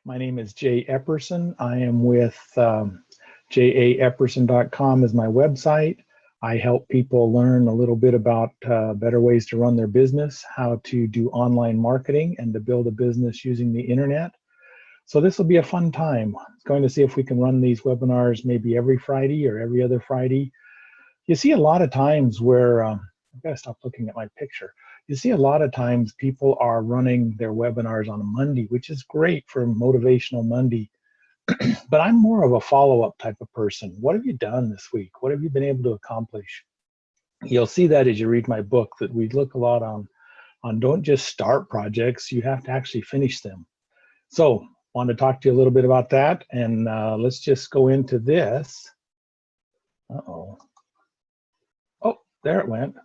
My name is Jay Epperson. I am with jaepperson.com is my website. I help people learn a little bit about better ways to run their business, how to do online marketing, and to build a business using the internet. So this will be a fun time. Going to see if we can run these webinars maybe every Friday or every other Friday. You see a lot of times where, I've got to stop looking at my picture. You see a lot of times people are running their webinars on a Monday, which is great for Motivational Monday. But I'm more of a follow-up type of person. What have you done this week? What have you been able to accomplish? You'll see that as you read my book, that we look a lot on don't just start projects, you have to actually finish them. So I want to talk to you a little bit about that, and let's just go into this. Uh-oh. Oh, there it went.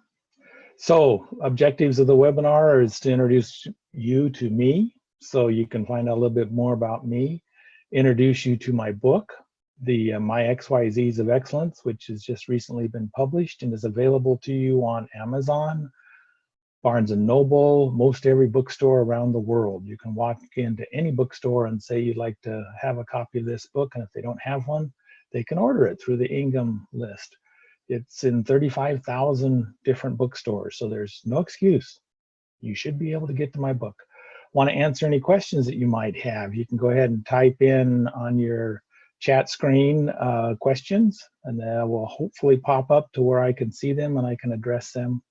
So objectives of the webinar is to introduce you to me so you can find out a little bit more about me, introduce you to my book, My XYZs of Excellence, which has just recently been published and is available to you on Amazon, Barnes & Noble, most every bookstore around the world. You can walk into any bookstore and say you'd like to have a copy of this book, and if they don't have one, they can order it through the Ingham list. It's in 35,000 different bookstores, so there's no excuse. You should be able to get to my book. Want to answer any questions that you might have, you can go ahead and type in on your chat screen questions, and they will hopefully pop up to where I can see them and I can address them.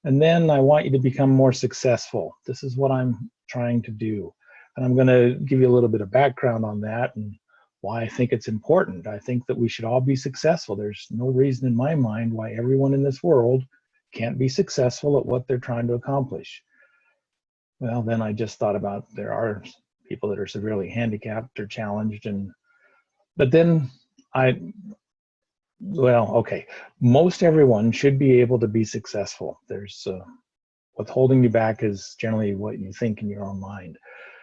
And then I want you to become more successful. This is what I'm trying to do. And I'm going to give you a little bit of background on that and why I think it's important. I think that we should all be successful. There's no reason in my mind why everyone in this world can't be successful at what they're trying to accomplish. Well, then I just thought about there are people that are severely handicapped or challenged, but then okay, most everyone should be able to be successful. There's what's holding you back is generally what you think in your own mind.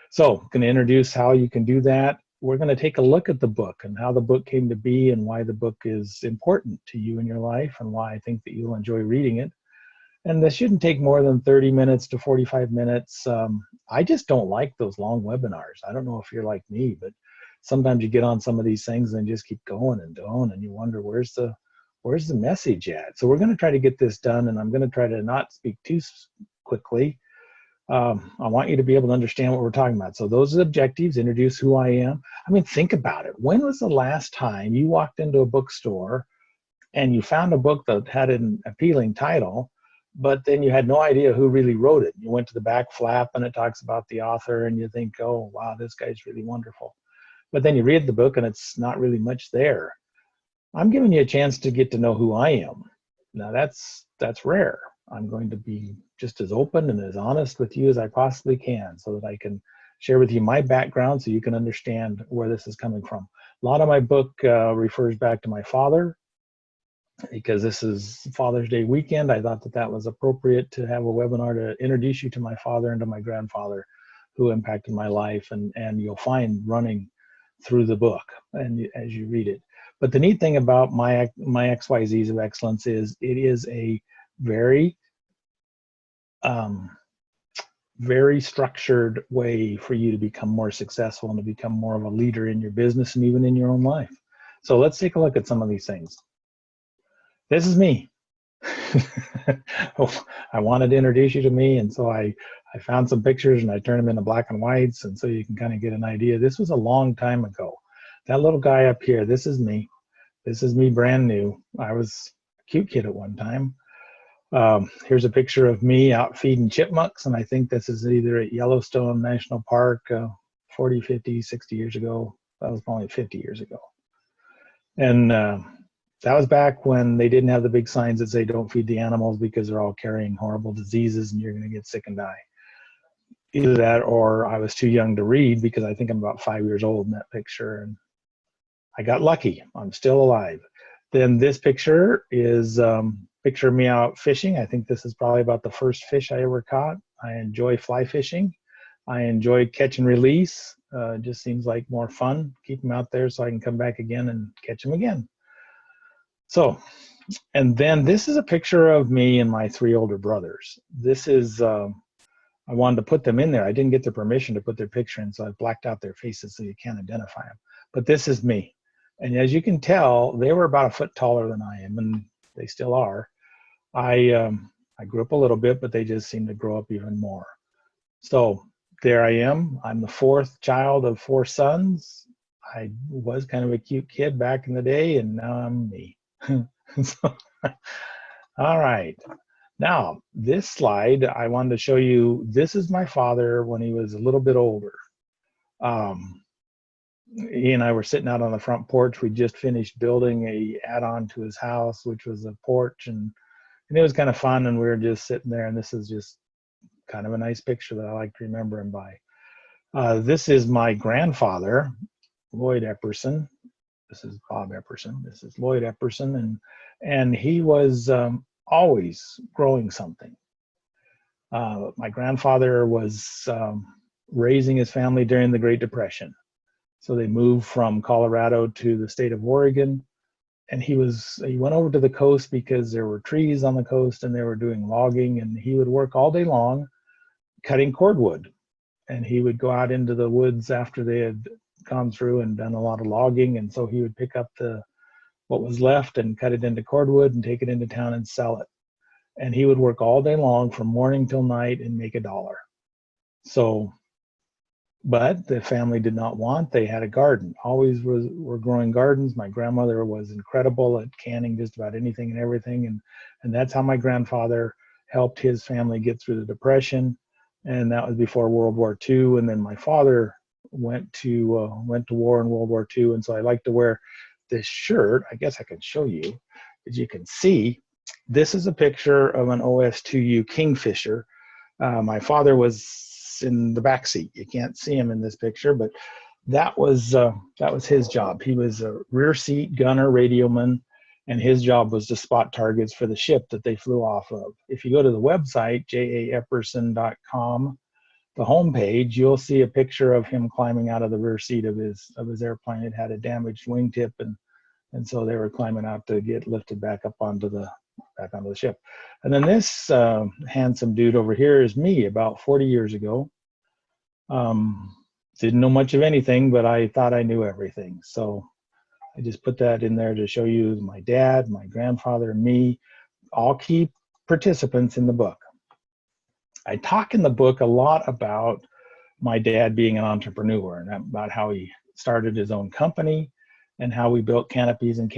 So I'm going to introduce how you can do that. We're going to take a look at the book and how the book came to be and why the book is important to you in your life and why I think that you'll enjoy reading it. And this shouldn't take more than 30 minutes to 45 minutes. I just don't like those long webinars. I don't know if you're like me, but sometimes you get on some of these things and just keep going and going and you wonder where's the message at. So we're going to try to get this done, and I'm going to try to not speak too quickly. I want you to be able to understand what we're talking about. So those are the objectives, introduce who I am. I mean, think about it. When was the last time you walked into a bookstore and you found a book that had an appealing title, but then you had no idea who really wrote it? You went to the back flap and it talks about the author and you think, oh, wow, this guy's really wonderful. But then you read the book and it's not really much there. I'm giving you a chance to get to know who I am. Now that's rare. I'm going to be just as open and as honest with you as I possibly can so that I can share with you my background so you can understand where this is coming from. A lot of my book refers back to my father, because this is Father's Day weekend. I thought that that was appropriate to have a webinar to introduce you to my father and to my grandfather who impacted my life, and you'll find running through the book and as you read it. But the neat thing about my XYZs of Excellence is it is a very structured way for you to become more successful and to become more of a leader in your business and even in your own life. So let's take a look at some of these things. This is me. I wanted to introduce you to me, and so I found some pictures and I turned them into black and whites, and so you can kind of get an idea. This was a long time ago. That little guy up here, this is me. This is me brand new. I was a cute kid at one time. Here's a picture of me out feeding chipmunks, and I think this is either at Yellowstone National Park 40, 50, 60 years ago. That was probably 50 years ago. And that was back when they didn't have the big signs that say don't feed the animals because they're all carrying horrible diseases and you're going to get sick and die. Either that or I was too young to read, because I think I'm about 5 years old in that picture, and I got lucky. I'm still alive. Then this picture is picture of me out fishing. I think this is probably about the first fish I ever caught. I enjoy fly fishing. I enjoy catch and release. It just seems like more fun. Keep them out there so I can come back again and catch them again. So, and then this is a picture of me and my 3 older brothers. This is I wanted to put them in there. I didn't get their permission to put their picture in, so I blacked out their faces so you can't identify them. But this is me. And as you can tell, they were about a foot taller than I am, and they still are. I grew up a little bit, but they just seem to grow up even more. So there I am. I'm the fourth child of four sons. I was kind of a cute kid back in the day, and now I'm me. So, all right. Now, this slide, I wanted to show you, this is my father when he was a little bit older. He and I were sitting out on the front porch. We just finished building a add-on to his house, which was a porch, and it was kind of fun, and we were just sitting there, and this is just kind of a nice picture that I like to remember him by. This is my grandfather, Lloyd Epperson. This is Bob Epperson. This is Lloyd Epperson, and he was always growing something. My grandfather was raising his family during the Great Depression. So they moved from Colorado to the state of Oregon, and he went over to the coast because there were trees on the coast and they were doing logging, and he would work all day long cutting cordwood. And he would go out into the woods after they had gone through and done a lot of logging, and so he would pick up what was left and cut it into cordwood and take it into town and sell it. And he would work all day long from morning till night and make $1. So, but the family did not want, they had a garden, always were growing gardens. My grandmother was incredible at canning just about anything and everything. And that's how my grandfather helped his family get through the Depression. And that was before World War II. And then my father went to war in World War II. And so I like to wear this shirt. I guess I can show you. As you can see, this is a picture of an OS2U Kingfisher. My father was in the back seat. You can't see him in this picture, but that was his job. He was a rear seat gunner, radioman, and his job was to spot targets for the ship that they flew off of. If you go to the website, jaepperson.com, the homepage, you'll see a picture of him climbing out of the rear seat of his airplane. It had a damaged wingtip, and so they were climbing out to get lifted back onto the ship. And then this handsome dude over here is me about 40 years ago. Didn't know much of anything, but I thought I knew everything. So I just put that in there to show you my dad, my grandfather, and me, all key participants in the book. I talk in the book a lot about my dad being an entrepreneur and about how he started his own company and how we built canopies and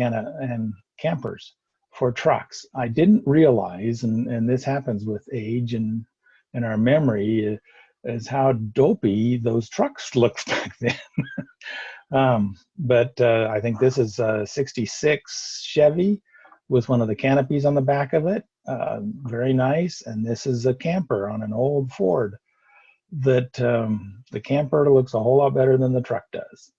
campers for trucks. I didn't realize, and this happens with age and our memory, is how dopey those trucks looked back then. But I think this is a 66 Chevy with one of the canopies on the back of it. Very nice. And this is a camper on an old Ford that the camper looks a whole lot better than the truck does.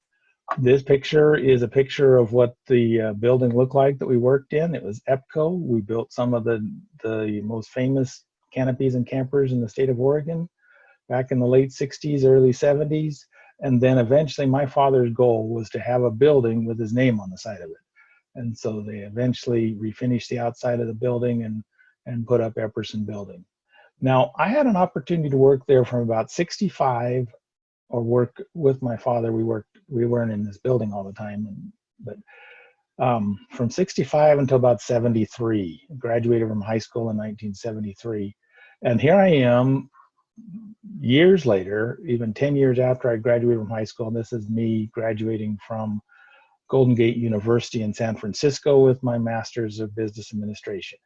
This picture is a picture of what the building looked like that we worked in. It was EPCO. We built some of the most famous canopies and campers in the state of Oregon back in the late 60s, early 70s. And then eventually my father's goal was to have a building with his name on the side of it. And so they eventually refinished the outside of the building and put up Epperson Building. Now, I had an opportunity to work there from about 65, or work with my father. We weren't in this building all the time, but from 65 until about 73, graduated from high school in 1973. And here I am years later, even 10 years after I graduated from high school, and this is me graduating from Golden Gate University in San Francisco with my Master's of Business Administration.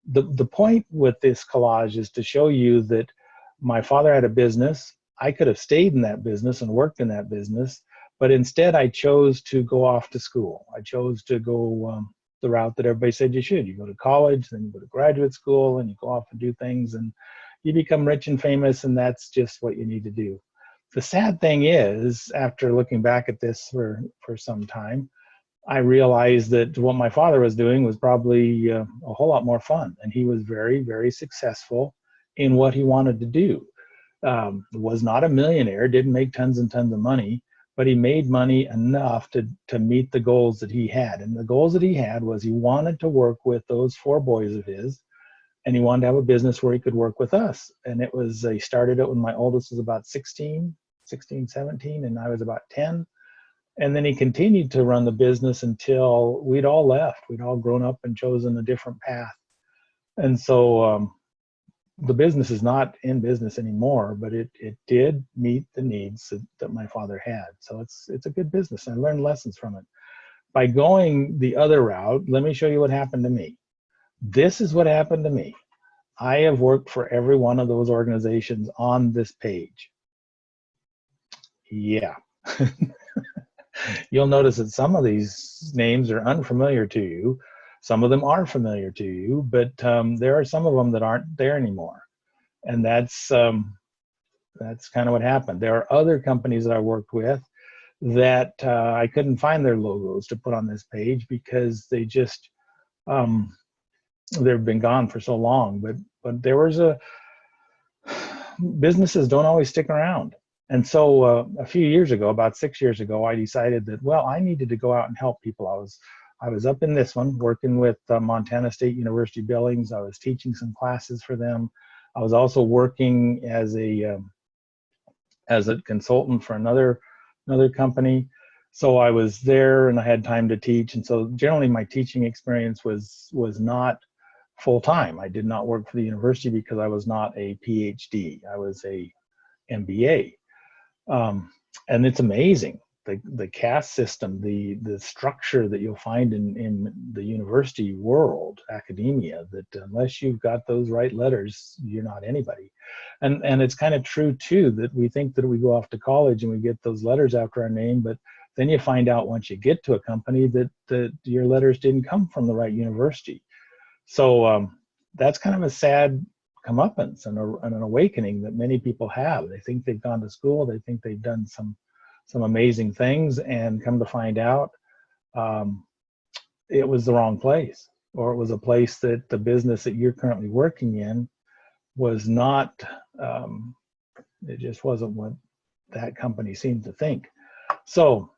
The point with this collage is to show you that my father had a business. I could have stayed in that business and worked in that business, but instead I chose to go off to school. I chose to go the route that everybody said you should. You go to college, then you go to graduate school, and you go off and do things, and you become rich and famous, and that's just what you need to do. The sad thing is, after looking back at this for some time, I realized that what my father was doing was probably a whole lot more fun, and he was very, very successful in what he wanted to do. Was not a millionaire, didn't make tons and tons of money, but he made money enough to meet the goals that he had. And the goals that he had was he wanted to work with those four boys of his and he wanted to have a business where he could work with us. And he started it when my oldest was about 16, 17, and I was about 10. And then he continued to run the business until we'd all left. We'd all grown up and chosen a different path. And so the business is not in business anymore, but it did meet the needs that my father had. So it's a good business. I learned lessons from it. By going the other route, let me show you what happened to me. This is what happened to me. I have worked for every one of those organizations on this page. Yeah. You'll notice that some of these names are unfamiliar to you. Some of them are familiar to you, but there are some of them that aren't there anymore. And that's kind of what happened. There are other companies that I worked with that I couldn't find their logos to put on this page because they just, they've been gone for so long. But there was businesses don't always stick around. And so a few years ago, about 6 years ago, I decided that, well, I needed to go out and help people. I was up in this one working with Montana State University Billings. I was teaching some classes for them. I was also working as a consultant for another company. So I was there and I had time to teach. And so generally my teaching experience was not full time. I did not work for the university because I was not a PhD. I was a MBA. And it's amazing, the caste system, the structure that you'll find in the university world, academia, that unless you've got those right letters, you're not anybody. And it's kind of true too, that we think that we go off to college and we get those letters after our name, but then you find out once you get to a company that your letters didn't come from the right university. So that's kind of a sad comeuppance and an awakening that many people have. They think they've gone to school, they think they've done some amazing things, and come to find out it was the wrong place, or it was a place that the business that you're currently working in was not, it just wasn't what that company seemed to think. So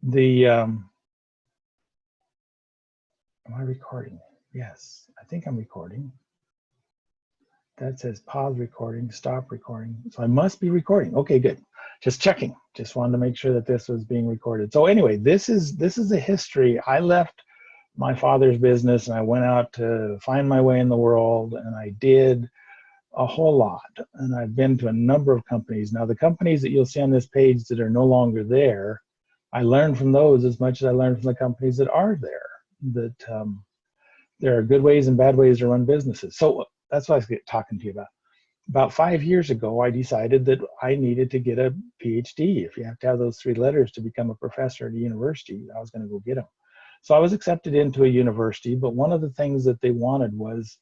am I recording? Yes, I think I'm recording. That says pause recording, stop recording. So I must be recording. Okay, good. Just checking. Just wanted to make sure that this was being recorded. So anyway, this is the history. I left my father's business and I went out to find my way in the world, and I did a whole lot. And I've been to a number of companies. Now, the companies that you'll see on this page that are no longer there, I learned from those as much as I learned from the companies that are there. That there are good ways and bad ways to run businesses. So that's what I was talking to you about. About 5 years ago, I decided that I needed to get a PhD. If you have to have those 3 letters to become a professor at a university, I was going to go get them. So I was accepted into a university, but one of the things that they wanted was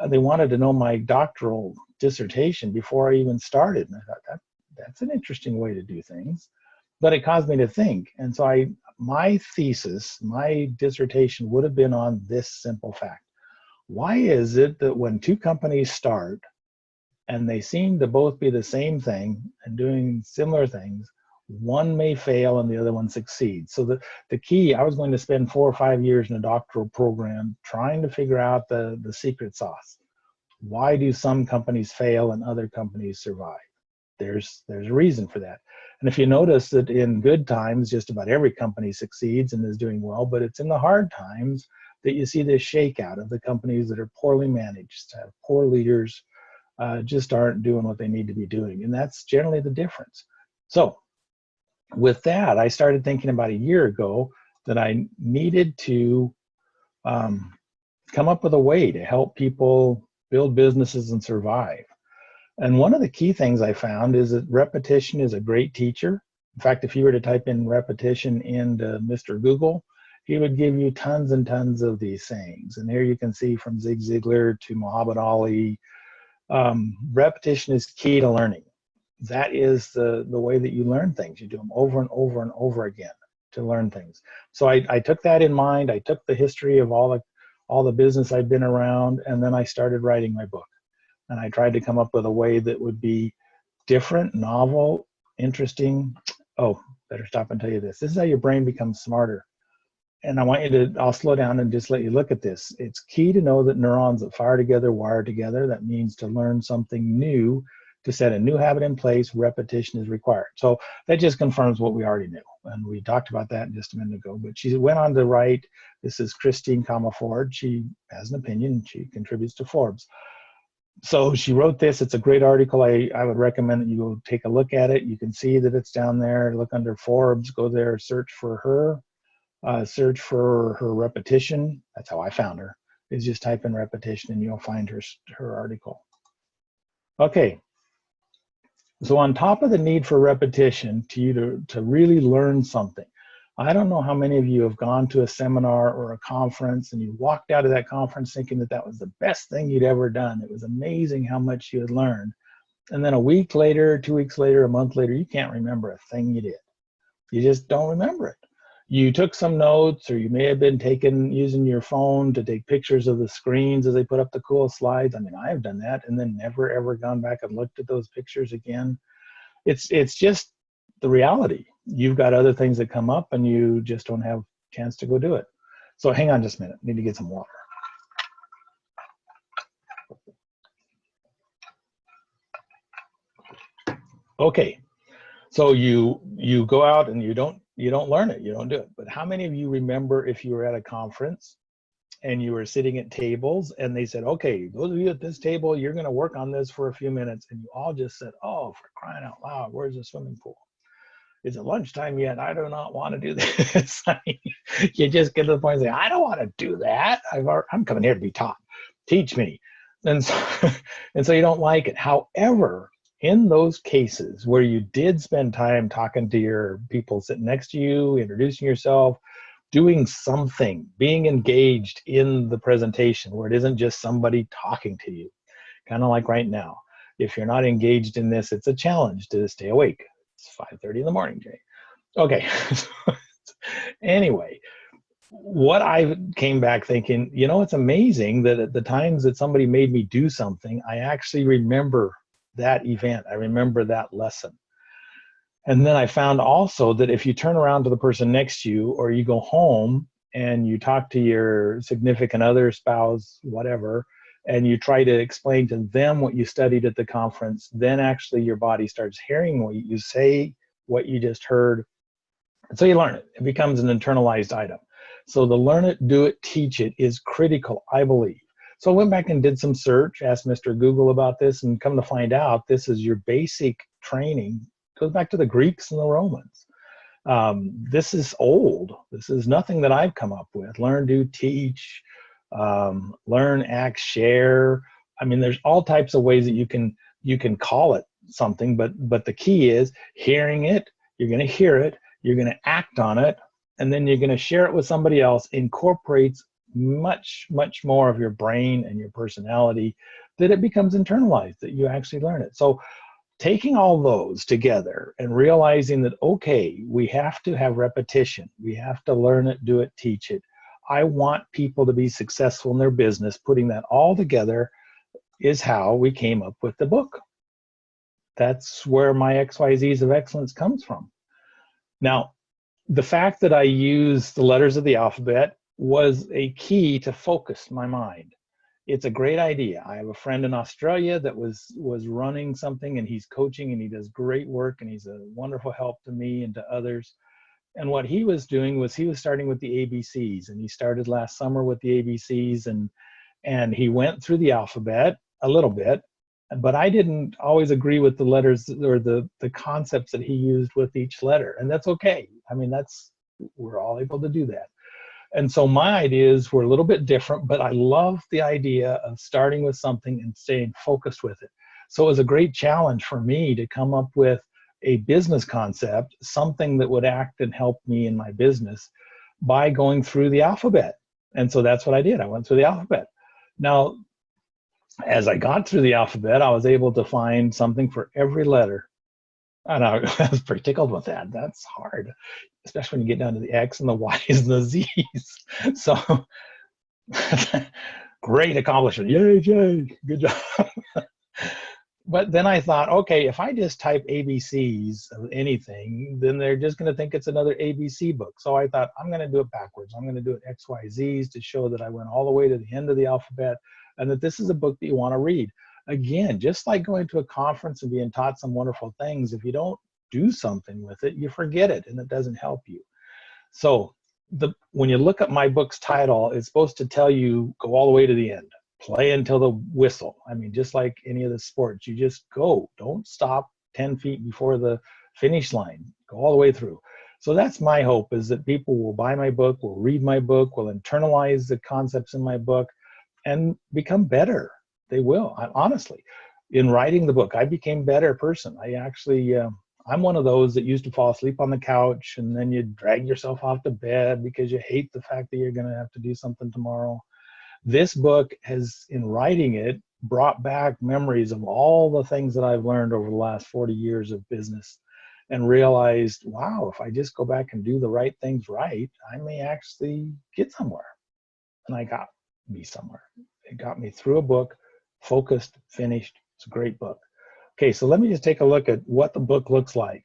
they wanted to know my doctoral dissertation before I even started. And I thought, that's an interesting way to do things. But it caused me to think. And so my thesis, my dissertation would have been on this simple fact. Why is it that when 2 companies start and they seem to both be the same thing and doing similar things, one may fail and the other one succeeds? So the key, I was going to spend 4 or 5 years in a doctoral program trying to figure out the secret sauce. Why do some companies fail and other companies survive? There's a reason for that. And if you notice that in good times, just about every company succeeds and is doing well, but it's in the hard times that you see this shakeout of the companies that are poorly managed, have poor leaders, just aren't doing what they need to be doing. And that's generally the difference. So with that, I started thinking about a year ago that I needed to come up with a way to help people build businesses and survive. And one of the key things I found is that repetition is a great teacher. In fact, if you were to type in repetition into Mr. Google, he would give you tons and tons of these sayings. And here you can see from Zig Ziglar to Muhammad Ali, repetition is key to learning. That is the way that you learn things. You do them over and over and over again to learn things. So I took that in mind. I took the history of all the business I'd been around, and then I started writing my book. And I tried to come up with a way that would be different, novel, interesting. Oh, better stop and tell you this. This is how your brain becomes smarter. And I want you to, I'll slow down and just let you look at this. It's key to know that neurons that fire together wire together. That means to learn something new, to set a new habit in place, repetition is required. So that just confirms what we already knew. And we talked about that just a minute ago. But she went on to write, this is Christine Ford. She has an opinion. She contributes to Forbes. So she wrote this. It's a great article. I would recommend that you go take a look at it. You can see that it's down there. Look under Forbes. Go there, search for her. Search for her repetition. That's how I found her. Is just type in repetition and you'll find her article. Okay. So on top of the need for repetition to really learn something, I don't know how many of you have gone to a seminar or a conference and you walked out of that conference thinking that that was the best thing you'd ever done. It was amazing how much you had learned. And then a week later, 2 weeks later, a month later, you can't remember a thing you did. You just don't remember it. You took some notes, or you may have been using your phone to take pictures of the screens as they put up the cool slides. I mean, I've done that and then never ever gone back and looked at those pictures again. It's just the reality. You've got other things that come up and you just don't have a chance to go do it. So hang on just a minute. I need to get some water. Okay. So you go out and you don't learn it, you don't do it. But how many of you remember if you were at a conference and you were sitting at tables and they said, okay, those of you at this table, you're going to work on this for a few minutes, and you all just said, oh, for crying out loud, where's the swimming pool? Is it lunchtime yet? I do not want to do this. I mean, you just get to the point and say, I don't want to do that. I'm coming here to be taught. Teach me. And so you don't like it. However, in those cases where you did spend time talking to your people sitting next to you, introducing yourself, doing something, being engaged in the presentation where it isn't just somebody talking to you, kind of like right now. If you're not engaged in this, it's a challenge to stay awake. It's 5:30 in the morning, Jay. Okay. Anyway, what I came back thinking, you know, it's amazing that at the times that somebody made me do something, I actually remember that event. I remember that lesson. And then I found also that if you turn around to the person next to you, or you go home and you talk to your significant other, spouse, whatever, and you try to explain to them what you studied at the conference, then actually your body starts hearing what you say, what you just heard. And so you learn it. It becomes an internalized item. So the learn it, do it, teach it is critical, I believe. So I went back and did some search, asked Mr. Google about this, and come to find out this is your basic training. It goes back to the Greeks and the Romans. This is old. This is nothing that I've come up with. Learn, do, teach, learn, act, share. I mean, there's all types of ways that you can call it something, but the key is hearing it. You're going to hear it. You're going to act on it, and then you're going to share it with somebody else. Incorporates much, much more of your brain and your personality, that it becomes internalized, that you actually learn it. So taking all those together and realizing that, okay, we have to have repetition. We have to learn it, do it, teach it. I want people to be successful in their business. Putting that all together is how we came up with the book. That's where my XYZs of excellence comes from. Now, the fact that I use the letters of the alphabet was a key to focus my mind. It's a great idea. I have a friend in Australia that was running something, and he's coaching, and he does great work, and he's a wonderful help to me and to others. And what he was doing was he was starting with the ABCs, and he started last summer with the ABCs, and he went through the alphabet a little bit, but I didn't always agree with the letters or the concepts that he used with each letter, and that's okay. I mean, we're all able to do that. And so my ideas were a little bit different, but I love the idea of starting with something and staying focused with it. So it was a great challenge for me to come up with a business concept, something that would act and help me in my business by going through the alphabet. And so that's what I did. I went through the alphabet. Now, as I got through the alphabet, I was able to find something for every letter. And I was pretty tickled with that. That's hard, especially when you get down to the X and the Y's and the Z's. So great accomplishment. Yay, Jay. Good job. But then I thought, okay, if I just type ABCs of anything, then they're just going to think it's another ABC book. So I thought, I'm going to do it backwards. I'm going to do it XYZs to show that I went all the way to the end of the alphabet and that this is a book that you want to read. Again, just like going to a conference and being taught some wonderful things, if you don't do something with it, you forget it and it doesn't help you. So when you look at my book's title, it's supposed to tell you go all the way to the end. Play until the whistle. I mean, just like any of the sports, you just go. Don't stop 10 feet before the finish line. Go all the way through. So that's my hope, is that people will buy my book, will read my book, will internalize the concepts in my book, and become better. They will, honestly. In writing the book, I became a better person. I actually, I'm one of those that used to fall asleep on the couch, and then you drag yourself off to bed because you hate the fact that you're going to have to do something tomorrow. This book has, in writing it, brought back memories of all the things that I've learned over the last 40 years of business, and realized, wow, if I just go back and do the right things right, I may actually get somewhere. And I got me somewhere. It got me through a book, focused, finished. It's a great book. Okay, so let me just take a look at what the book looks like.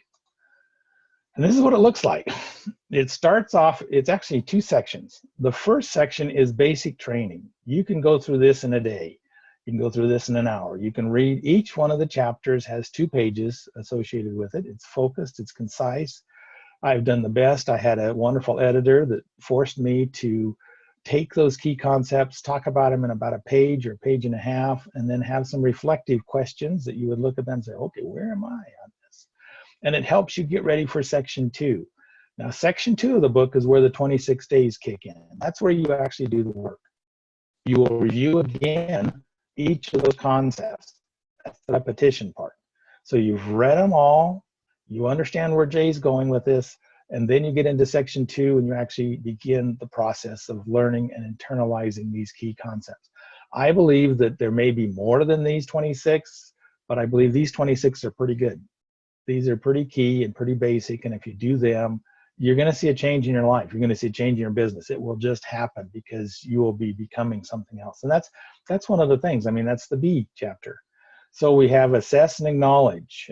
And this is what it looks like. It starts off, it's actually 2 sections. The first section is basic training. You can go through this in a day. You can go through this in an hour. You can read each one of the chapters, has 2 pages associated with it. It's focused, it's concise. I've done the best. I had a wonderful editor that forced me to take those key concepts, talk about them in about a page or a page and a half, and then have some reflective questions that you would look at them and say, okay, where am I on this? And it helps you get ready for section 2. Now, section 2 of the book is where the 26 days kick in. That's where you actually do the work. You will review again each of those concepts. That's the repetition part. So you've read them all, you understand where Jay's going with this, and then you get into section 2 and you actually begin the process of learning and internalizing these key concepts. I believe that there may be more than these 26, but I believe these 26 are pretty good. These are pretty key and pretty basic, and if you do them, you're going to see a change in your life. You're going to see a change in your business. It will just happen because you will be becoming something else. And that's one of the things. I mean, that's the B chapter. So we have assess and acknowledge.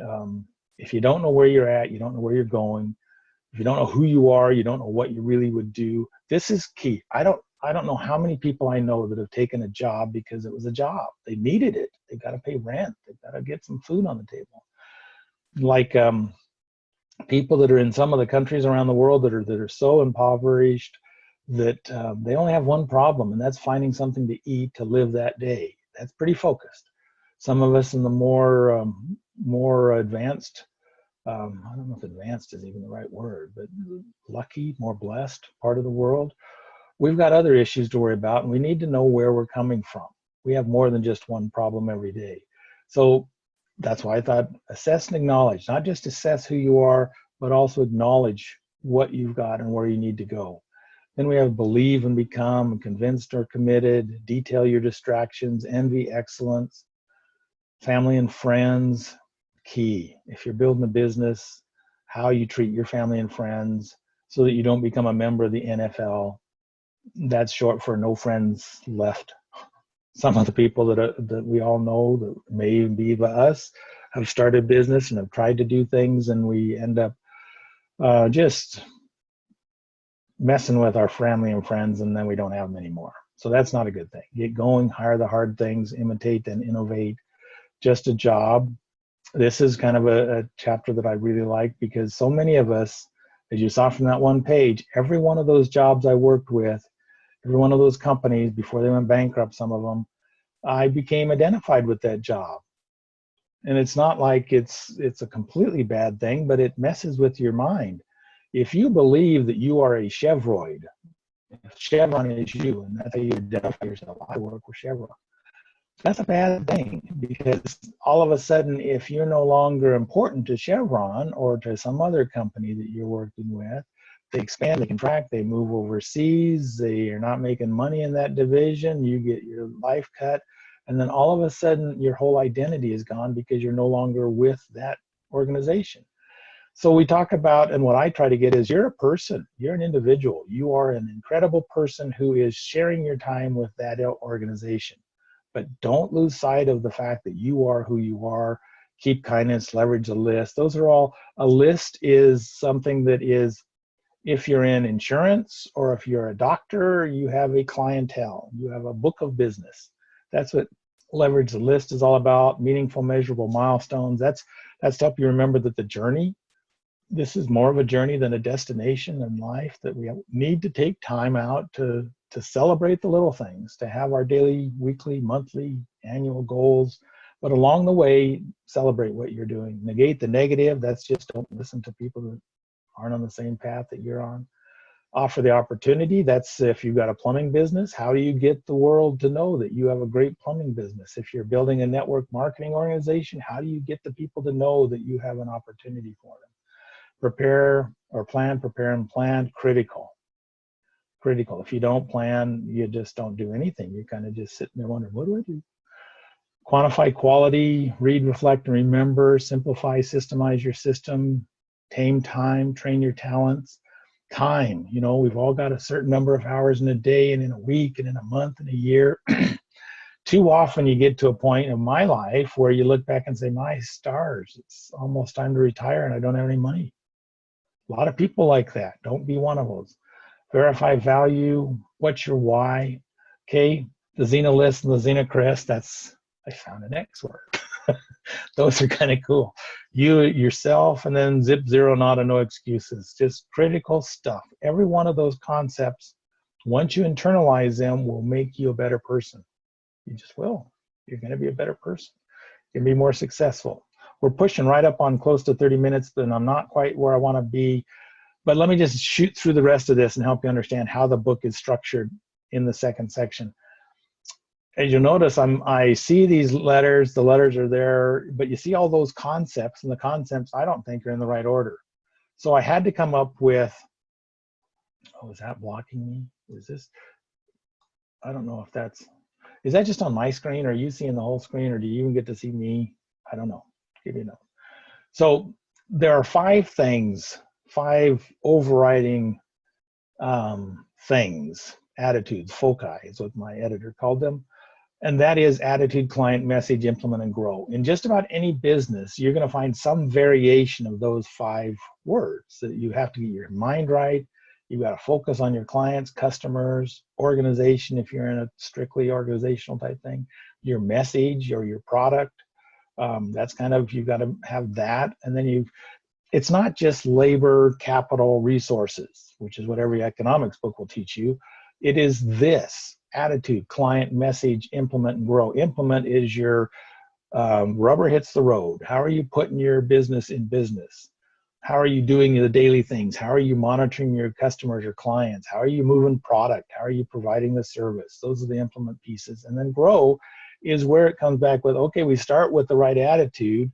If you don't know where you're at, you don't know where you're going. If you don't know who you are, you don't know what you really would do. This is key. I don't know how many people I know that have taken a job because it was a job. They needed it. They got to pay rent. They got to get some food on the table. Like people that are in some of the countries around the world that are so impoverished that they only have one problem, and that's finding something to eat to live that day. That's pretty focused. Some of us in the more advanced, I don't know if advanced is even the right word, but lucky, more blessed part of the world, we've got other issues to worry about, and we need to know where we're coming from. We have more than just one problem every day. So that's why I thought assess and acknowledge, not just assess who you are, but also acknowledge what you've got and where you need to go. Then we have believe and become, convinced or committed, detail your distractions, envy, excellence, family and friends, key. If you're building a business, how you treat your family and friends so that you don't become a member of the NFL. That's short for no friends left. Some of the people that we all know that may even be us have started business and have tried to do things, and we end up just messing with our family and friends, and then we don't have them anymore. So that's not a good thing. Get going, hire the hard things, imitate and innovate. Just a job. This is kind of a chapter that I really like because so many of us, as you saw from that one page, every one of those jobs I worked with, every one of those companies, before they went bankrupt, some of them, I became identified with that job. And it's not like it's a completely bad thing, but it messes with your mind. If you believe that you are a Chevroid, if Chevron is you, and that's how you identify yourself, I work with Chevron. That's a bad thing, because all of a sudden, if you're no longer important to Chevron or to some other company that you're working with, they expand, they contract, they move overseas, they are not making money in that division, you get your life cut, and then all of a sudden your whole identity is gone because you're no longer with that organization. So we talk about, and what I try to get is, you're a person, you're an individual, you are an incredible person who is sharing your time with that organization. but don't lose sight of the fact that you are who you are. Keep kindness, leverage a list. Those are all, a list is something that is, if you're in insurance or if you're a doctor, you have a clientele, you have a book of business. That's what leverage the list is all about. Meaningful, measurable milestones. That's to help you remember that the journey, this is more of a journey than a destination in life, that we need to take time out to celebrate the little things, to have our daily, weekly, monthly, annual goals, but along the way, celebrate what you're doing. Negate the negative. That's just don't listen to people that aren't on the same path that you're on. Offer the opportunity. That's if you've got a plumbing business, how do you get the world to know that you have a great plumbing business? If you're building a network marketing organization, how do you get the people to know that you have an opportunity for them? Prepare or plan, prepare and plan, critical. Critical. If you don't plan, you just don't do anything. You're kind of just sitting there wondering, what do I do? Quantify quality, read, reflect, and remember, simplify, systemize your system, tame time, train your talents. Time, you know, we've all got a certain number of hours in a day and in a week and in a month and a year. Too often you get to a point in my life where you look back and say, my stars, it's almost time to retire and I don't have any money. A lot of people like that. Don't be one of those. Verify value. What's your why? Okay, the Xena list and the Xena crest, that's, I found an X word. Those are kind of cool. You, yourself, and then zip, zero, nada, no excuses. Just critical stuff. Every one of those concepts, once you internalize them, will make you a better person. You just will. You're going to be a better person. You're going to be more successful. We're pushing right up on close to 30 minutes, and I'm not quite where I want to be. But let me just shoot through the rest of this and help you understand how the book is structured in the second section. As you'll notice, I see these letters, the letters are there, but you see all those concepts, and the concepts I don't think are in the right order. So I had to come up with, oh, is that blocking me? Is this, I don't know if that's, is that just on my screen? Or are you seeing the whole screen, or do you even get to see me? I don't know. Give you a note. So there are 5 things, 5 overriding things, attitudes, foci is what my editor called them. And that is attitude, client, message, implement, and grow. In just about any business, you're going to find some variation of those 5 words. That you have to get your mind right. You've got to focus on your clients, customers, organization, if you're in a strictly organizational type thing, your message or your product. That's kind of, you've got to have that. And then it's not just labor, capital, resources, which is what every economics book will teach you. It is this: attitude, client, message, implement, and grow. Implement is your rubber hits the road. How are you putting your business in business? How are you doing the daily things? How are you monitoring your customers, your clients? How are you moving product? How are you providing the service? Those are the implement pieces. And then grow is where it comes back with, okay, we start with the right attitude,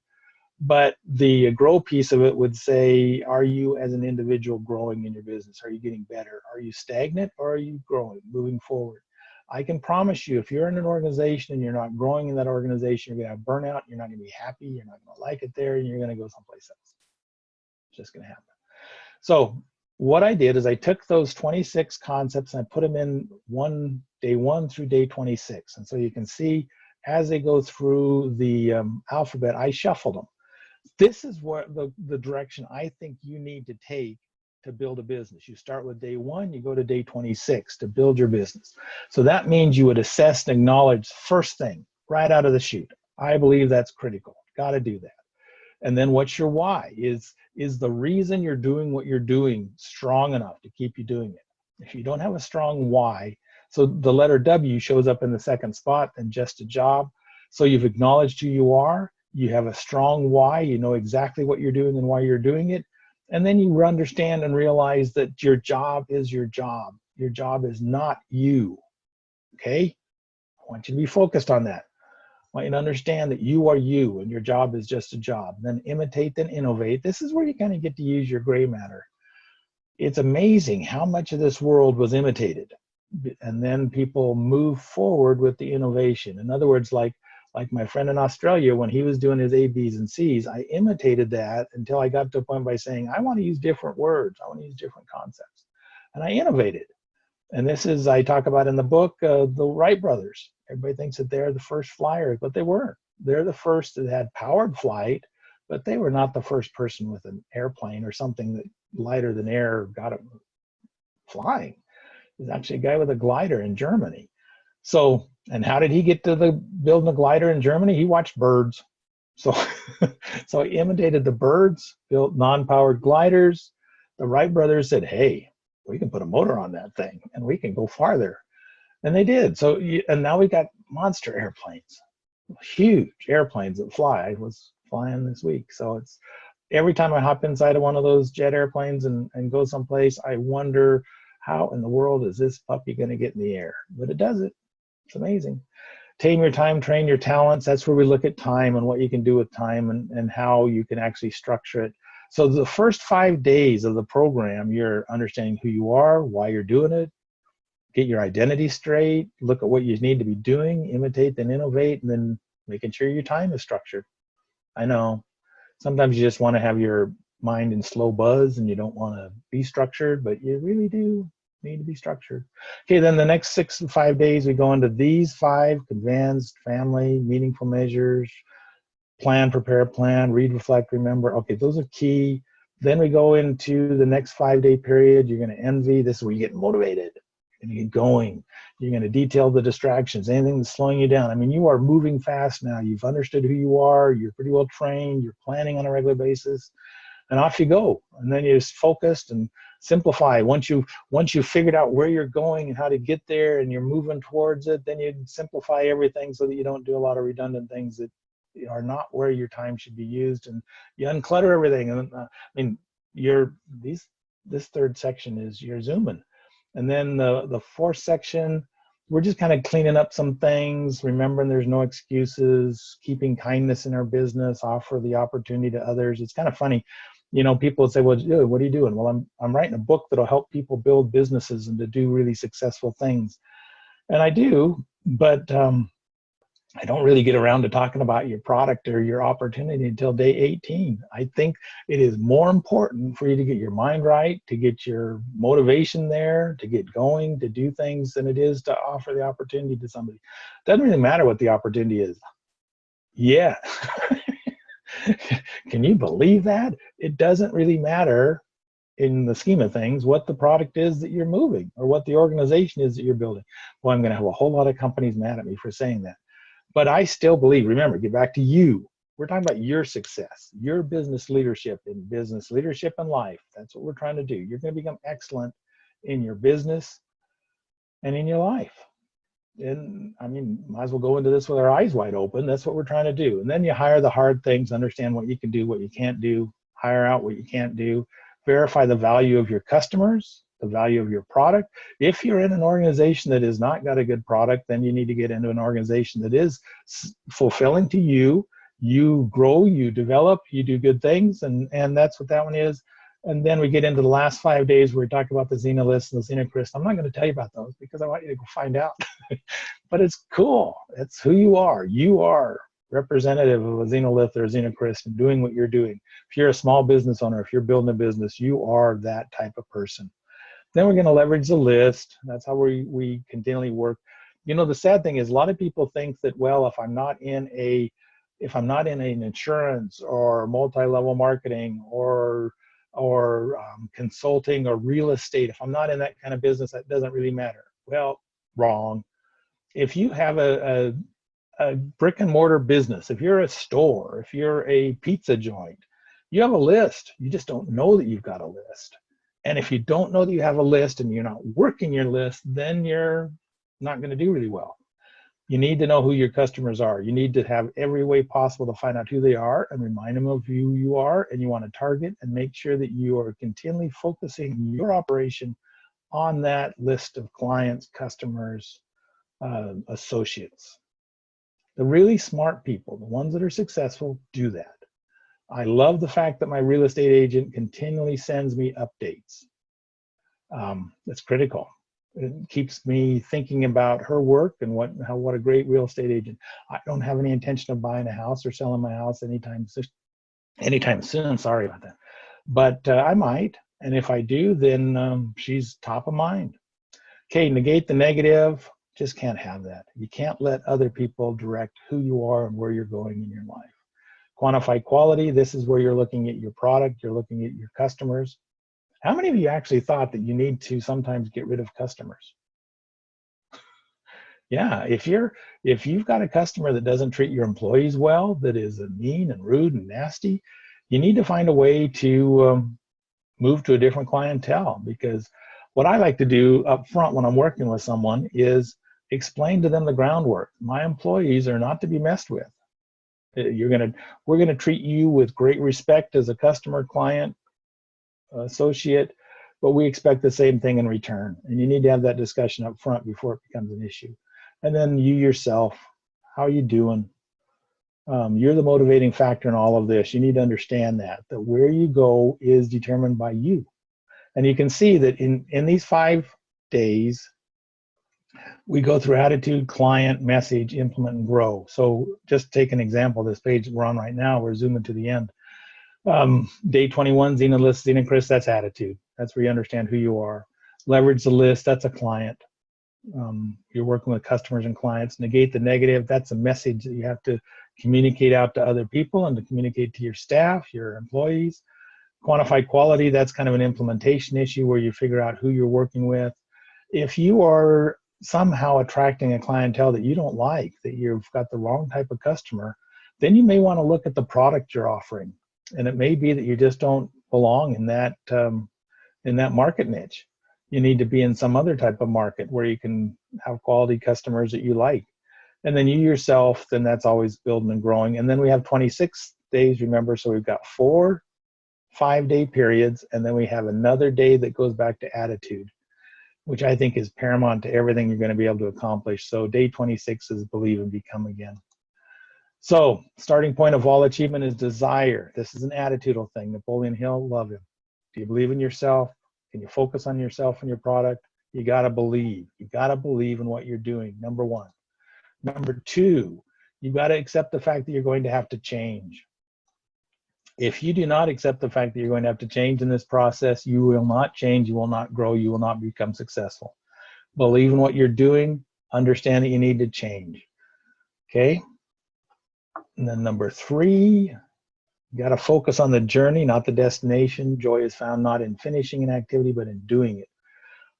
but the grow piece of it would say, are you as an individual growing in your business? Are you getting better? Are you stagnant, or are you growing, moving forward? I can promise you, if you're in an organization and you're not growing in that organization, you're going to have burnout, you're not going to be happy, you're not going to like it there, and you're going to go someplace else. It's just going to happen. So what I did is I took those 26 concepts and I put them in day one through day 26. And so you can see as they go through the alphabet, I shuffled them. This is what the direction I think you need to take to build a business. You start with day 1, you go to day 26 to build your business. So that means you would assess and acknowledge first thing right out of the chute. I believe that's critical. Got to do that. And then what's your why? Is the reason you're doing what you're doing strong enough to keep you doing it? If you don't have a strong why, so the letter W shows up in the second spot and just a job. So you've acknowledged who you are. You have a strong why. You know exactly what you're doing and why you're doing it. And then you understand and realize that your job is your job. Your job is not you. Okay? I want you to be focused on that. I want you to understand that you are you and your job is just a job. Then imitate, then innovate. This is where you kind of get to use your gray matter. It's amazing how much of this world was imitated. And then people move forward with the innovation. In other words, like my friend in Australia, when he was doing his A, B's, and C's, I imitated that until I got to a point by saying, I want to use different words. I want to use different concepts. And I innovated. And this is, I talk about in the book, the Wright brothers. Everybody thinks that they're the first flyers, but they weren't. They're the first that had powered flight, but they were not the first person with an airplane or something that lighter than air got it flying. There's actually a guy with a glider in Germany. So, and how did he get to the building a glider in Germany? He watched birds. So, so he imitated the birds, built non-powered gliders. The Wright brothers said, "Hey, we can put a motor on that thing and we can go farther." And they did. So, and now we got monster airplanes, huge airplanes that fly. I was flying this week. So it's every time I hop inside of one of those jet airplanes and go someplace, I wonder how in the world is this puppy going to get in the air? But it does it. It's amazing. Tame your time, train your talents. That's where we look at time and what you can do with time and how you can actually structure it. So the first 5 days of the program, you're understanding who you are, why you're doing it, get your identity straight, look at what you need to be doing, imitate and innovate, and then making sure your time is structured. I know sometimes you just want to have your mind in slow buzz and you don't want to be structured, but you really do need to be structured. Okay, then the next 6 to 5 days, we go into these 5: advanced, family, meaningful measures, plan, prepare, plan, read, reflect, remember. Okay, those are key. Then we go into the next 5-day period. You're going to envy. This is where you get motivated and you get going. You're going to detail the distractions, anything that's slowing you down. I mean, you are moving fast now. You've understood who you are. You're pretty well trained. You're planning on a regular basis. And off you go. And then you're just focused and simplify. Once you've figured out where you're going and how to get there and you're moving towards it, then you simplify everything so that you don't do a lot of redundant things that are not where your time should be used, and you unclutter everything. And I mean, this third section is your zooming. And then the fourth section, we're just kind of cleaning up some things, remembering there's no excuses, keeping kindness in our business, offer the opportunity to others. It's kind of funny. You know, people say, well, what are you doing? Well, I'm writing a book that'll help people build businesses and to do really successful things. And I do, but I don't really get around to talking about your product or your opportunity until day 18. I think it is more important for you to get your mind right, to get your motivation there, to get going, to do things than it is to offer the opportunity to somebody. Doesn't really matter what the opportunity is. Yeah. Can you believe that? It doesn't really matter in the scheme of things what the product is that you're moving or what the organization is that you're building. Well, I'm going to have a whole lot of companies mad at me for saying that. But I still believe, remember, get back to you. We're talking about your success, your business leadership in life. That's what we're trying to do. You're going to become excellent in your business and in your life. And I mean, might as well go into this with our eyes wide open. That's what we're trying to do. And then you hire the hard things, understand what you can do, what you can't do, hire out what you can't do, verify the value of your customers, the value of your product. If you're in an organization that has not got a good product, then you need to get into an organization that is fulfilling to you. You grow, you develop, you do good things, and that's what that one is. And then we get into the last 5 days where we talk about the Xena list and the Xena Crystal. I'm not going to tell you about those because I want you to go find out. But it's cool. It's who you are. You are representative of a Xenolith or a Xena Crystal and doing what you're doing. If you're a small business owner, if you're building a business, you are that type of person. Then we're going to leverage the list. That's how we continually work. You know, the sad thing is a lot of people think that, well, if I'm not in an insurance or multi-level marketing or consulting or real estate, if I'm not in that kind of business, that doesn't really matter. Well, wrong. If you have a brick and mortar business, if you're a store, if you're a pizza joint, you have a list. You just don't know that you've got a list. And if you don't know that you have a list and you're not working your list, then you're not going to do really well. You need to know who your customers are. You need to have every way possible to find out who they are and remind them of who you are. And you want to target and make sure that you are continually focusing your operation on that list of clients, customers, associates. The really smart people, the ones that are successful, do that. I love the fact that my real estate agent continually sends me updates. That's critical. It keeps me thinking about her work and what a great real estate agent. I don't have any intention of buying a house or selling my house anytime soon. Sorry about that. But I might. And if I do, then she's top of mind. Okay, negate the negative. Just can't have that. You can't let other people direct who you are and where you're going in your life. Quantify quality. This is where you're looking at your product, you're looking at your customers. How many of you actually thought that you need to sometimes get rid of customers? Yeah, if you've got a customer that doesn't treat your employees well, that is mean and rude and nasty, you need to find a way to move to a different clientele. Because what I like to do up front when I'm working with someone is explain to them the groundwork. My employees are not to be messed with. We're gonna treat you with great respect as a customer, client, associate, but we expect the same thing in return. And you need to have that discussion up front before it becomes an issue. And then you yourself, how are you doing? You're the motivating factor in all of this. You need to understand that where you go is determined by you. And you can see that in these 5 days, we go through attitude, client, message, implement, and grow. So just take an example, this page we're on right now, we're zooming to the end. Day 21, Xena list, Xena Chris, that's attitude. That's where you understand who you are. Leverage the list, that's a client. You're working with customers and clients. Negate the negative, that's a message that you have to communicate out to other people and to communicate to your staff, your employees. Quantify quality, that's kind of an implementation issue where you figure out who you're working with. If you are somehow attracting a clientele that you don't like, that you've got the wrong type of customer, then you may want to look at the product you're offering. And it may be that you just don't belong in that market niche. You need to be in some other type of market where you can have quality customers that you like. And then you yourself, then that's always building and growing. And then we have 26 days, remember, so we've got 4 5-day periods, and then we have another day that goes back to attitude, which I think is paramount to everything you're going to be able to accomplish. So day 26 is believe and become again. So starting point of all achievement is desire. This is an attitudinal thing. Napoleon Hill, love him. Do you believe in yourself? Can you focus on yourself and your product? You got to believe. You got to believe in what you're doing, number 1. Number 2, you got to accept the fact that you're going to have to change. If you do not accept the fact that you're going to have to change in this process, you will not change, you will not grow, you will not become successful. Believe in what you're doing, understand that you need to change. Okay? And then number 3, you got to focus on the journey, not the destination. Joy is found not in finishing an activity, but in doing it.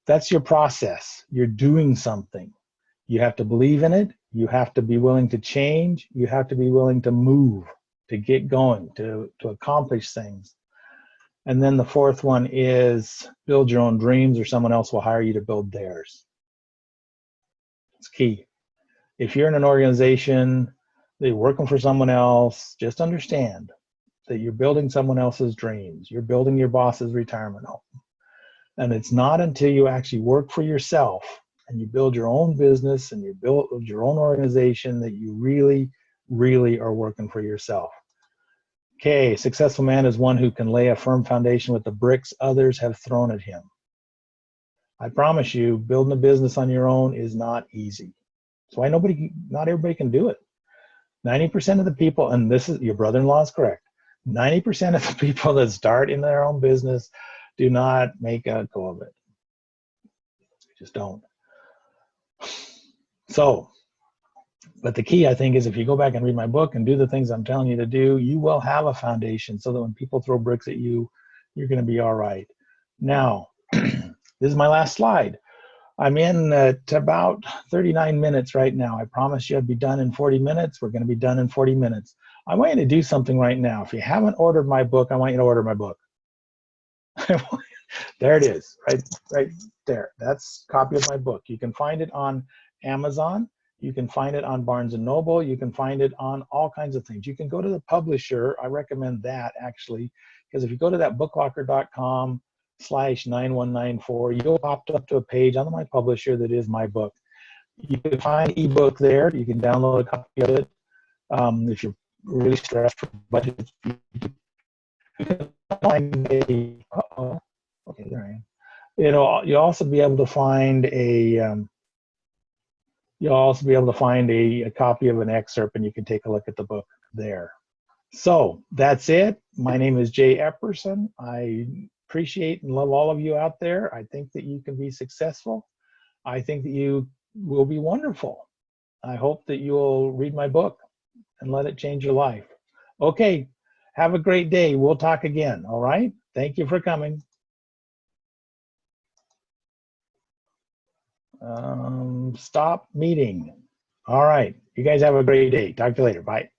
That's your process. You're doing something. You have to believe in it. You have to be willing to change. You have to be willing to move, to get going, to accomplish things. And then the 4th one is build your own dreams, or someone else will hire you to build theirs. It's key. If you're in an organization that you're working for someone else, just understand that you're building someone else's dreams. You're building your boss's retirement home. And it's not until you actually work for yourself and you build your own business and you build your own organization that you really, really are working for yourself. Okay, successful man is one who can lay a firm foundation with the bricks others have thrown at him. I promise you, building a business on your own is not easy. So not everybody can do it. 90% of the people, and this is, your brother-in-law is correct, 90% of the people that start in their own business do not make a go of it. They just don't. So, but the key, I think, is if you go back and read my book and do the things I'm telling you to do, you will have a foundation so that when people throw bricks at you, you're going to be all right. Now, this is my last slide. I'm in at about 39 minutes right now. I promised you I'd be done in 40 minutes. We're going to be done in 40 minutes. I want you to do something right now. If you haven't ordered my book, I want you to order my book. There it is, right there. That's a copy of my book. You can find it on Amazon. You can find it on Barnes & Noble. You can find it on all kinds of things. You can go to the publisher. I recommend that, actually, because if you go to that booklocker.com/9194, you'll pop up to a page on my publisher that is my book. You can find an ebook there. You can download a copy of it. If you're really stressed for budget, you can find a, okay, there I am. You'll also be able to find a copy of an excerpt, and you can take a look at the book there. So that's it. My name is Jay Epperson. I appreciate and love all of you out there. I think that you can be successful. I think that you will be wonderful. I hope that you'll read my book and let it change your life. Okay, have a great day. We'll talk again, all right? Thank you for coming. Stop meeting. All right, you guys have a great day. Talk to you later. Bye.